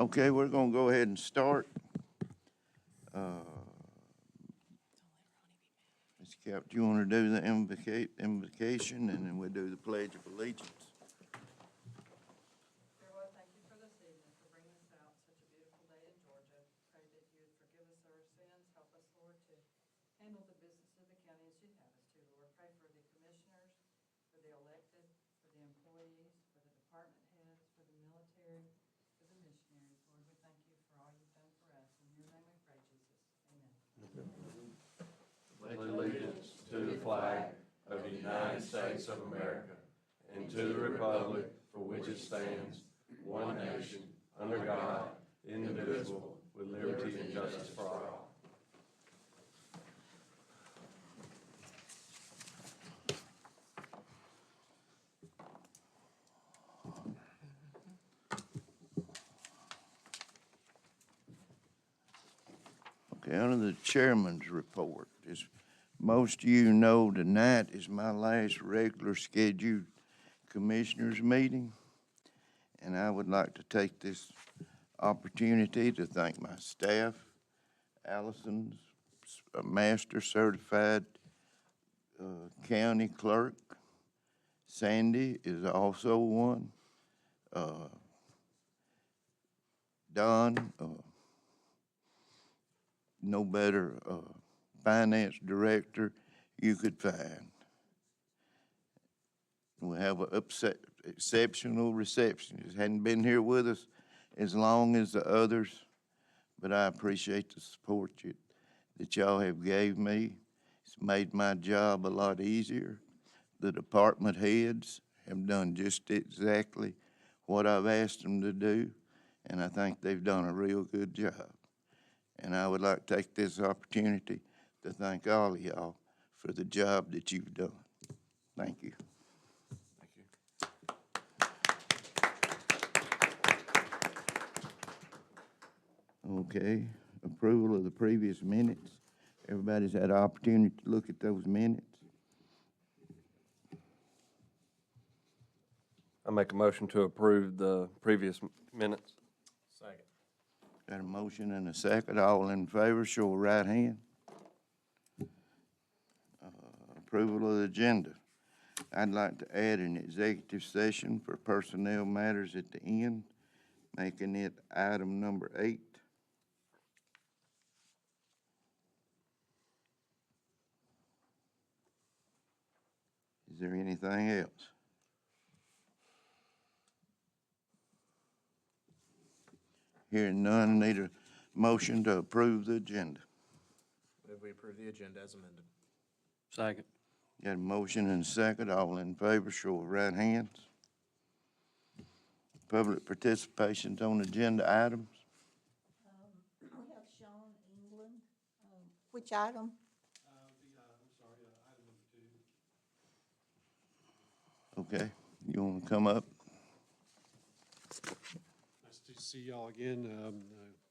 Okay, we're gonna go ahead and start. Ms. Cap, do you want to do the invocation, and then we'll do the Pledge of Allegiance? Dear Lord, thank you for this evening, for bringing us out such a beautiful day in Georgia. Pray that you would forgive us our sins. Help us, Lord, to handle the business of the county as you'd have us to. Lord, pray for the commissioners, for the elected, for the employees, for the department heads, for the military, for the missionaries. Lord, we thank you for all you've done for us. In your name we pray, Jesus. Amen. Allegiance to the flag of the United States of America and to the republic for which it stands, one nation, under God, indivisible, with liberty and justice for all. Okay, under the chairman's report, as most of you know, tonight is my last regular scheduled commissioners meeting. And I would like to take this opportunity to thank my staff. Allison's a master certified county clerk. Sandy is also one. Don, no better finance director you could find. We have an exceptional receptionist. Hadn't been here with us as long as the others, but I appreciate the support that y'all have gave me. It's made my job a lot easier. The department heads have done just exactly what I've asked them to do, and I think they've done a real good job. And I would like to take this opportunity to thank all of y'all for the job that you've done. Thank you. Okay, approval of the previous minutes. Everybody's had an opportunity to look at those minutes. I make a motion to approve the previous minutes. Second. Got a motion and a second. All in favor, show of right hand. Approval of the agenda. I'd like to add an executive session for personnel matters at the end, making it item number 8. Is there anything else? Hearing none, need a motion to approve the agenda. Move we approve the agenda as amended. Second. Got a motion and a second. All in favor, show of right hands. Public participations on agenda items. We have Sean England. Which item? Item number 2. Okay, you want to come up? Nice to see y'all again.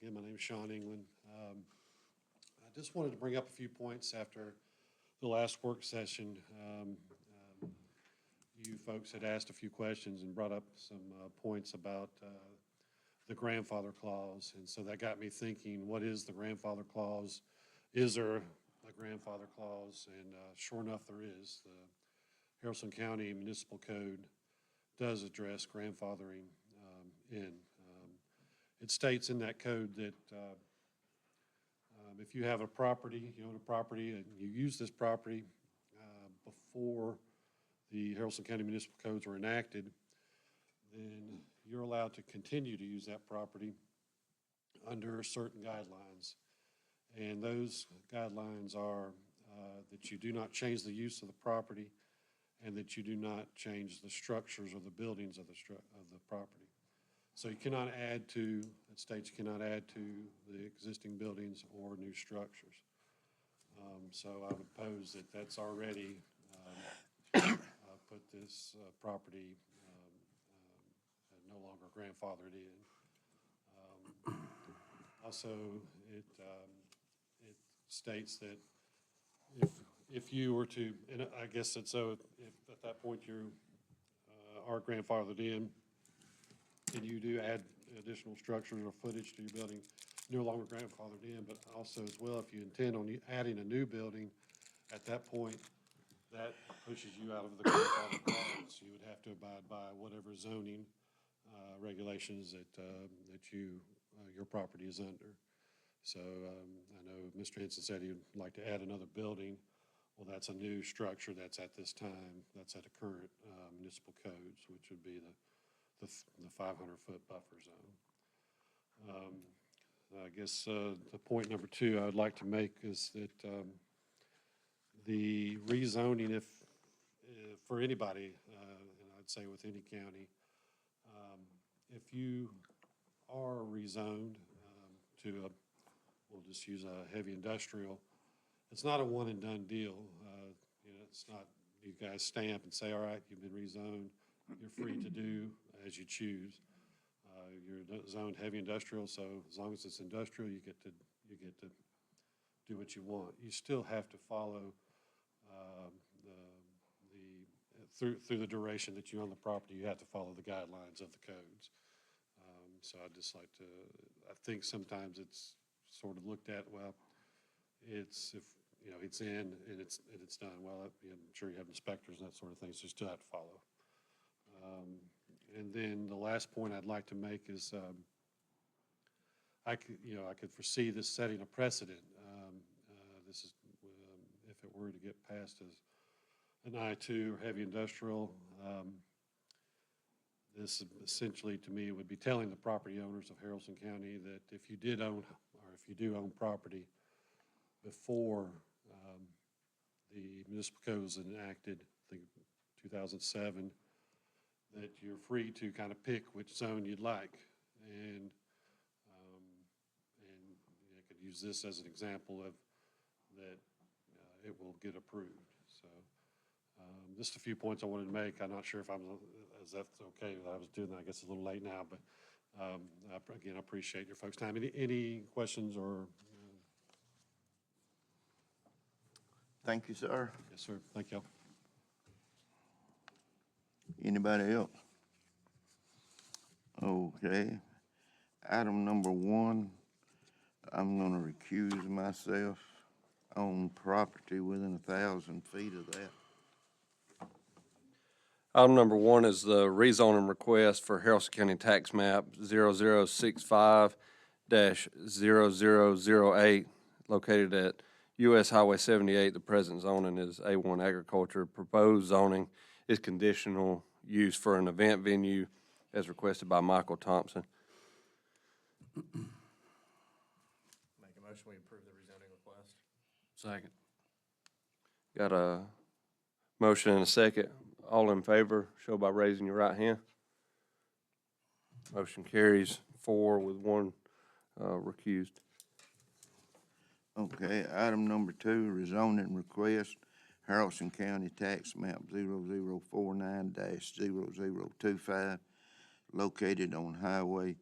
Again, my name is Sean England. I just wanted to bring up a few points after the last work session. You folks had asked a few questions and brought up some points about the grandfather clause. And so that got me thinking, what is the grandfather clause? Is there a grandfather clause? And sure enough, there is. The Haralson County Municipal Code does address grandfathering in. It states in that code that if you have a property, you own a property, and you use this property before the Haralson County Municipal Codes were enacted, then you're allowed to continue to use that property under certain guidelines. And those guidelines are that you do not change the use of the property and that you do not change the structures or the buildings of the property. So you cannot add to, it states you cannot add to the existing buildings or new structures. So I would pose that that's already put this property no longer grandfathered in. Also, it states that if you were to, and I guess that so if at that point you are grandfathered in, and you do add additional structures or footage to your building, no longer grandfathered in, but also as well, if you intend on adding a new building, at that point, that pushes you out of the grandfather requirements. You would have to abide by whatever zoning regulations that your property is under. So I know Mr. Henson said he'd like to add another building. Well, that's a new structure that's at this time, that's at the current municipal codes, which would be the 500-foot buffer zone. I guess the point number two I would like to make is that the rezoning, if for anybody, and I'd say with any county, if you are rezoned to we'll just use a heavy industrial, it's not a one and done deal. It's not you guys stamp and say, all right, you've been rezoned. You're free to do as you choose. You're zoned heavy industrial, so as long as it's industrial, you get to do what you want. You still have to follow through the duration that you own the property. You have to follow the guidelines of the codes. So I'd just like to. I think sometimes it's sort of looked at. Well, it's if it's in and it's done. Well, I'm sure you have inspectors and that sort of thing, so you still have to follow. And then the last point I'd like to make is I could foresee this setting a precedent. This is if it were to get passed as an I-2 or heavy industrial. This essentially, to me, would be telling the property owners of Haralson County that if you did own, or if you do own property before the municipal code was enacted, I think 2007, that you're free to kind of pick which zone you'd like. And I could use this as an example of that it will get approved. So just a few points I wanted to make. I'm not sure if is that okay. I was doing that, I guess, a little late now, but again, I appreciate your folks' time. Any questions or? Thank you, sir. Yes, sir. Thank you. Anybody else? Okay. Item number 1, I'm gonna recuse myself on property within 1,000 feet of that. Item number 1 is the rezoning request for Haralson County Tax Map 0065-0008, located at US Highway 78. The present zoning is A1 agriculture. Proposed zoning is conditional use for an event venue as requested by Michael Thompson. Make a motion, we approve the rezoning request. Second. Got a motion and a second. All in favor, show by raising your right hand. Motion carries 4 with 1 recused. Okay, item number 2, rezoning request, Haralson County Tax Map 0049-0025, located on Highway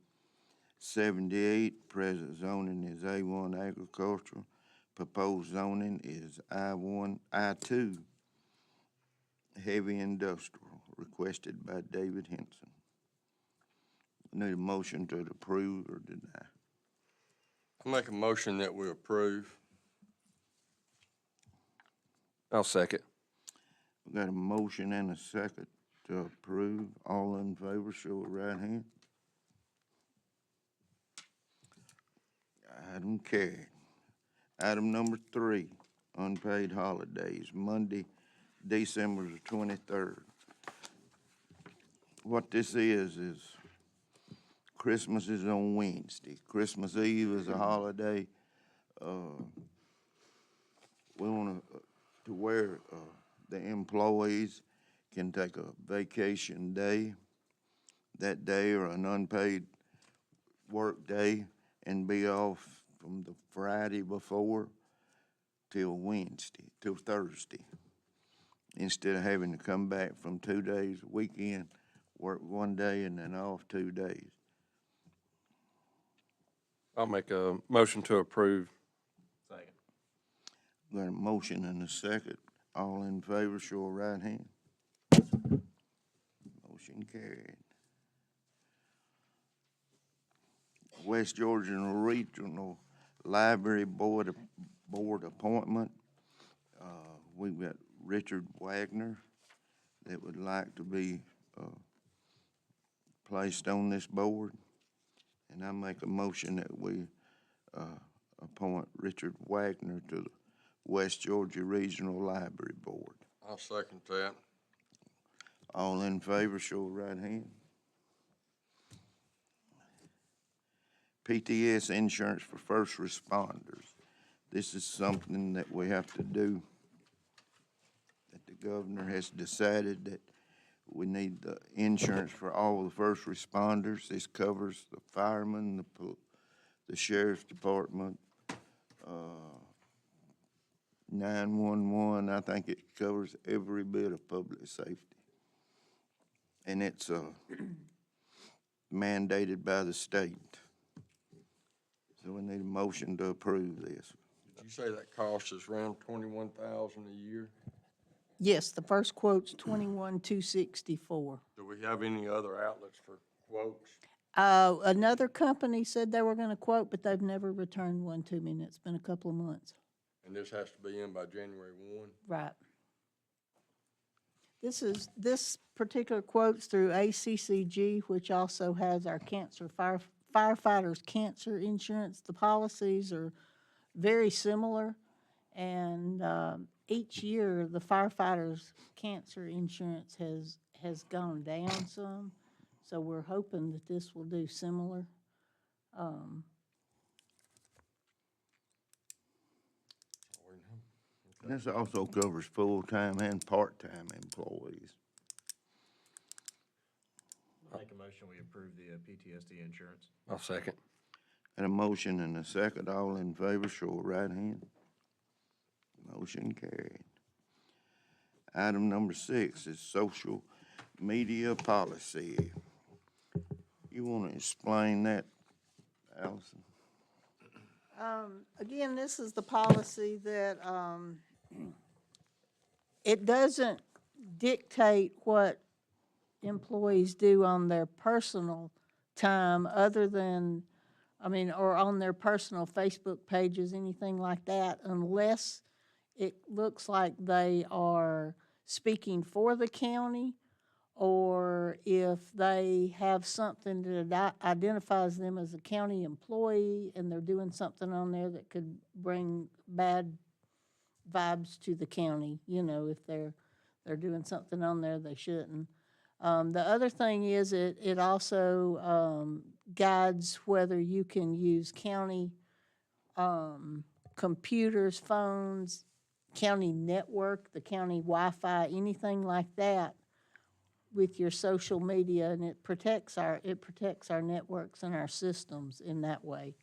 78. Present zoning is A1 agricultural. Proposed zoning is I2 heavy industrial, requested by David Henson. Need a motion to approve or deny. I'll make a motion that we approve. I'll second. We got a motion and a second to approve. All in favor, show of right hand. Item carried. Item number 3, unpaid holidays, Monday, December the 23rd. What this is Christmas is on Wednesday. Christmas Eve is a holiday. We want to where the employees can take a vacation day, that day, or an unpaid work day, and be off from the Friday before till Thursday, instead of having to come back from 2 days weekend, work 1 day and then off 2 days. I'll make a motion to approve. Second. Got a motion and a second. All in favor, show of right hand. Motion carried. West Georgia Regional Library Board appointment. We've got Richard Wagner that would like to be placed on this board. And I make a motion that we appoint Richard Wagner to the West Georgia Regional Library Board. I'll second that. All in favor, show of right hand. PTS insurance for first responders. This is something that we have to do, that the governor has decided that we need the insurance for all the first responders. This covers the firemen, the sheriff's department, 911. I think it covers every bit of public safety. And it's mandated by the state. So we need a motion to approve this. Did you say that cost is around $21,000 a year? Yes, the first quote's 21,264. Do we have any other outlets for quotes? Another company said they were gonna quote, but they've never returned one to me, and it's been a couple of months. And this has to be in by January 1? Right. This particular quote's through ACCG, which also has our firefighters' cancer insurance. The policies are very similar, and each year, the firefighters' cancer insurance has gone down some, so we're hoping that this will do similar. This also covers full-time and part-time employees. Make a motion, we approve the PTSD insurance. I'll second. Got a motion and a second. All in favor, show of right hand. Motion carried. Item number 6 is social media policy. You want to explain that, Allison? Again, this is the policy that, it doesn't dictate what employees do on their personal time other than, or on their personal Facebook pages, anything like that, unless it looks like they are speaking for the county, or if they have something that identifies them as a county employee and they're doing something on there that could bring bad vibes to the county, if they're doing something on there they shouldn't. The other thing is it also guides whether you can use county computers, phones, county network, the county Wi-Fi, anything like that with your social media, and it protects our networks and our systems in that way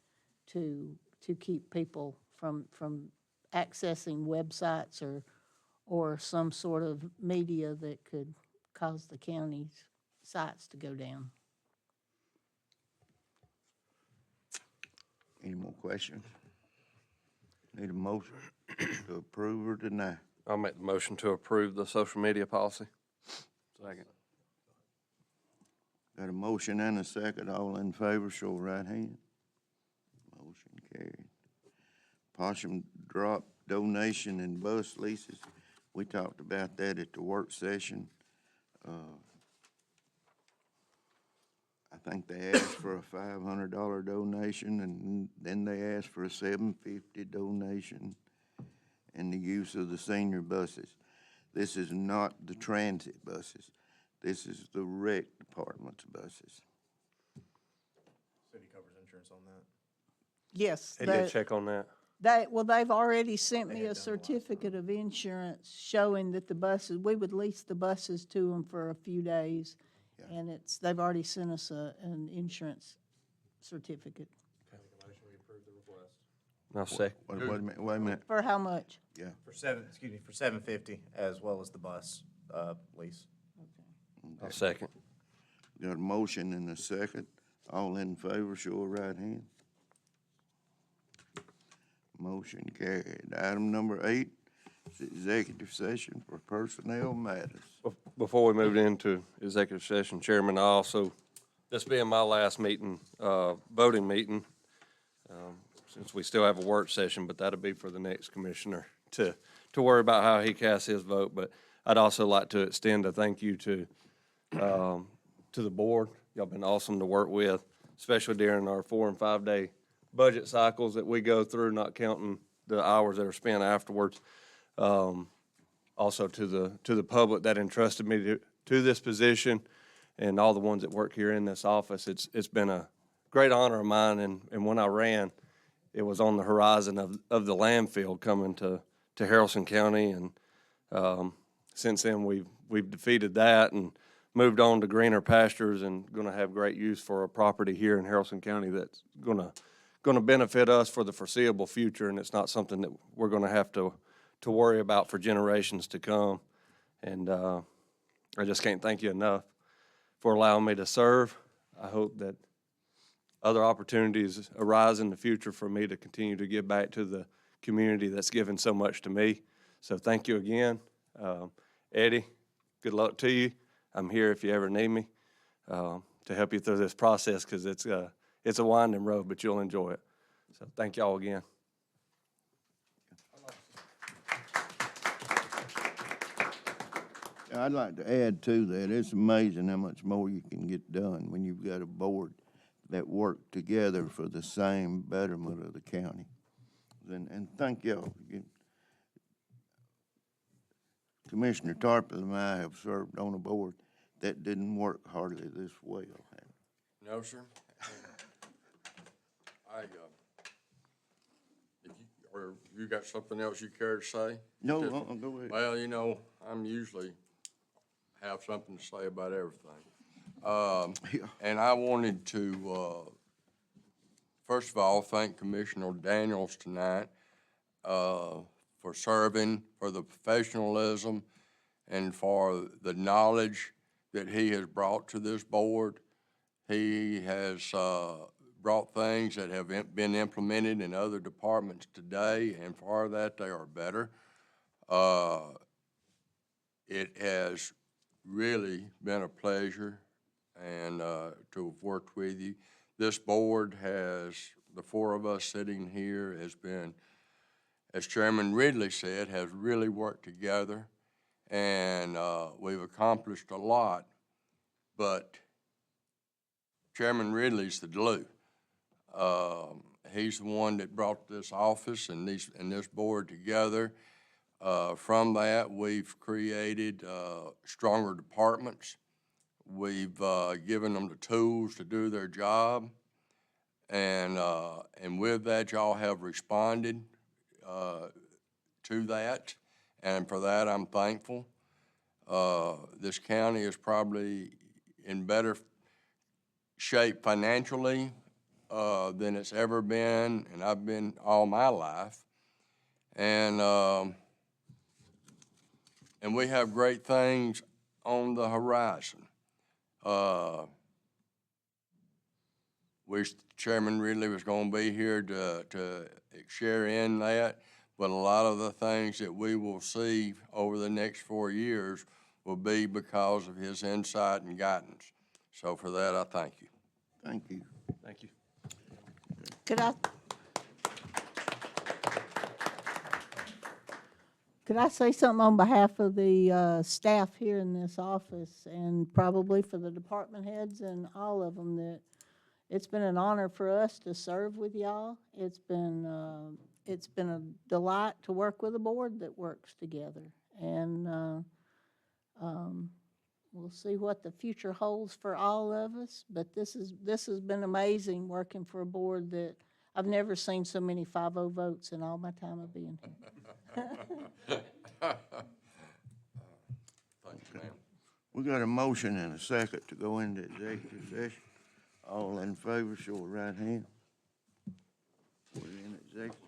to keep people from accessing websites or some sort of media that could cause the county's sites to go down. Any more questions? Need a motion to approve or deny? I'll make the motion to approve the social media policy. Second. Got a motion and a second. All in favor, show of right hand. Motion carried. Possum drop donation and bus leases. We talked about that at the work session. I think they asked for a $500 donation, and then they asked for a $750 donation and the use of the senior buses. This is not the transit buses. This is the rec department's buses. City covers insurance on that. Yes. They did check on that. They've already sent They me had a done a lot. certificate of insurance showing that the buses, we would lease the buses to them for a few days. Yeah. And they've already sent us an insurance certificate. Make a motion, we approve the request. I'll second. Wait a minute. For how much? Yeah. For $750, as well as the bus, lease. I'll second. Got a motion and a second. All in favor, show of right hand. Motion carried. Item number 8 is executive session for personnel matters. Before we move into executive session, Chairman, I also, this being my last meeting, voting meeting, since we still have a work session, but that'll be for the next commissioner to worry about how he casts his vote. But I'd also like to extend a thank you to the board. Y'all been awesome to work with, especially during our 4 and 5 day budget cycles that we go through, not counting the hours that are spent afterwards. Also to the public that entrusted me to this position, and all the ones that work here in this office. It's been a great honor of mine, and when I ran, it was on the horizon of the landfill coming to Haralson County, and since then we've defeated that and moved on to greener pastures, and going to have great use for a property here in Haralson County that's going to benefit us for the foreseeable future, and it's not something that we're going to have to worry about for generations to come. And I just can't thank you enough for allowing me to serve. I hope that other opportunities arise in the future for me to continue to give back to the community that's given so much to me. So thank you again. Eddie, good luck to you. I'm here if you ever need me to help you through this process, because it's a winding road, but you'll enjoy it. So thank y'all again. I'd like to add to that, it's amazing how much more you can get done when you've got a board that work together for the same betterment of the county. And thank y'all. Commissioner Tarpon and I have served on a board that didn't work hardly this well. No, sir. Or you got something else you care to say? No, go ahead. Well, you know, I'm usually have something to say about everything. And I wanted to, first of all, thank Commissioner Daniels tonight for serving, for the professionalism, and for the knowledge that he has brought to this board. He has brought things that have been implemented in other departments today, and for that, they are better. It has really been a pleasure and to have worked with you. This board has, the four of us sitting here, has been, as Chairman Ridley said, has really worked together, and we've accomplished a lot, but Chairman Ridley's the glue. He's the one that brought this office and this board together. From that, we've created stronger departments. We've given them the tools to do their job, and with that, y'all have responded to that, and for that, I'm thankful. This county is probably in better shape financially than it's ever been, and I've been all my life. And we have great things on the horizon. Wish Chairman Ridley was going to be here to share in that, but a lot of the things that we will see over the next 4 years will be because of his insight and guidance. So for that, I thank you. Thank you. Thank you. Could I say something on behalf of the staff here in this office, and probably for the department heads and all of them, that it's been an honor for us to serve with y'all. It's been a delight to work with a board that works together, and we'll see what the future holds for all of us. But this has been amazing working for a board that I've never seen so many 5-0 votes in all my time of being here. Thank you, ma'am. We got a motion and a second to go into executive session. All in favor, show of right hand. We're in executive.